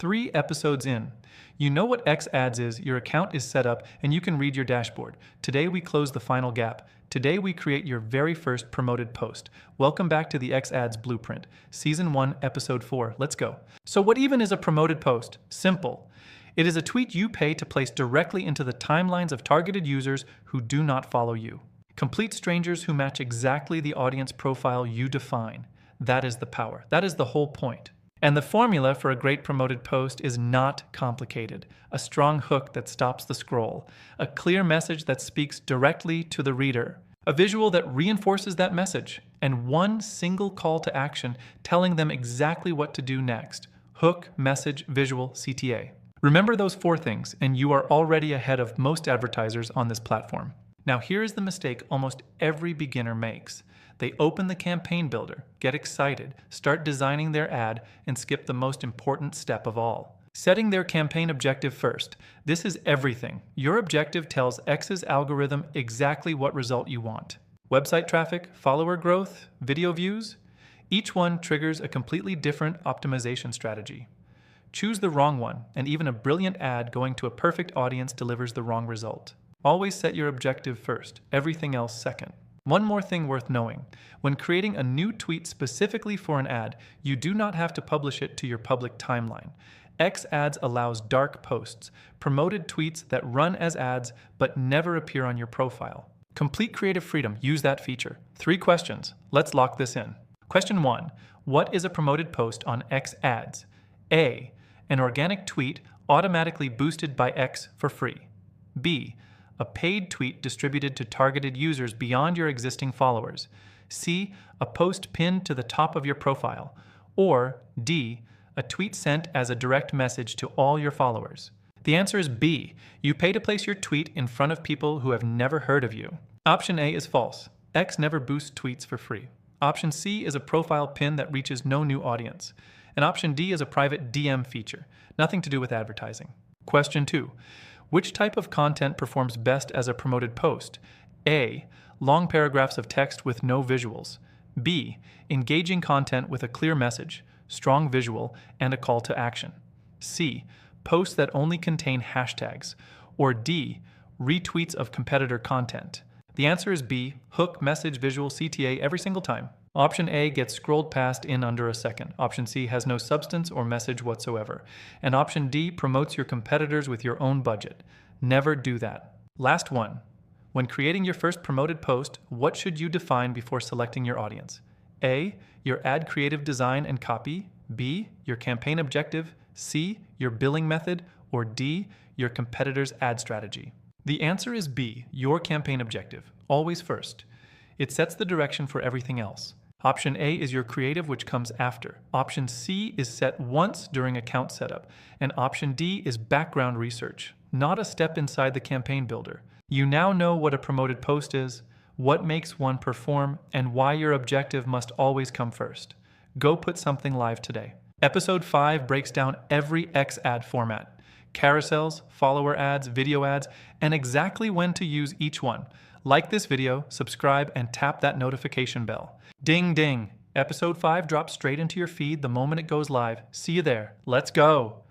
3 episodes in. You know what X Ads is, your account is set up, and you can read your dashboard. Today we close the final gap. Today we create your very first promoted post. Welcome back to the X Ads Blueprint, Season 1, Episode 4. Let's go. So what even is a promoted post? Simple. It is a tweet you pay to place directly into the timelines of targeted users who do not follow you. Complete strangers who match exactly the audience profile you define. That is the power. That is the whole point. And the formula for a great promoted post is not complicated. A strong hook that stops the scroll. A clear message that speaks directly to the reader. A visual that reinforces that message. And one single call to action telling them exactly what to do next. Hook, message, visual, CTA. Remember those 4 things, and you are already ahead of most advertisers on this platform. Now here is the mistake almost every beginner makes. They open the campaign builder, get excited, start designing their ad, and skip the most important step of all. Setting their campaign objective first. This is everything. Your objective tells X's algorithm exactly what result you want. Website traffic, follower growth, video views? Each one triggers a completely different optimization strategy. Choose the wrong one, and even a brilliant ad going to a perfect audience delivers the wrong result. Always set your objective first, everything else second. One more thing worth knowing. When creating a new tweet specifically for an ad, you do not have to publish it to your public timeline. X Ads allows dark posts, promoted tweets that run as ads but never appear on your profile. Complete creative freedom. Use that feature. 3 questions. Let's lock this in. Question 1. What is a promoted post on X Ads? A. An organic tweet automatically boosted by X for free. B. A paid tweet distributed to targeted users beyond your existing followers. C. A post pinned to the top of your profile. Or D. A tweet sent as a direct message to all your followers. The answer is B. You pay to place your tweet in front of people who have never heard of you. Option A is false. X never boosts tweets for free. Option C is a profile pin that reaches no new audience. And option D is a private DM feature. Nothing to do with advertising. Question 2. Which type of content performs best as a promoted post? A. Long paragraphs of text with no visuals. B. Engaging content with a clear message, strong visual, and a call to action. C. Posts that only contain hashtags. Or D. Retweets of competitor content. The answer is B. Hook, message, visual, CTA every single time. Option A gets scrolled past in under a second. Option C has no substance or message whatsoever. And option D promotes your competitors with your own budget. Never do that. Last one. When creating your first promoted post, what should you define before selecting your audience? A. Your ad creative design and copy. B. Your campaign objective. C. Your billing method. Or D. Your competitor's ad strategy. The answer is B. Your campaign objective. Always first. It sets the direction for everything else. Option A is your creative, which comes after. Option C is set once during account setup. And option D is background research, not a step inside the campaign builder. You now know what a promoted post is, what makes one perform, and why your objective must always come first. Go put something live today. Episode 5 breaks down every X ad format. Carousels, follower ads, video ads, and exactly when to use each one. Like this video, subscribe, and tap that notification bell. Ding ding! Episode 5 drops straight into your feed the moment it goes live. See you there. Let's go!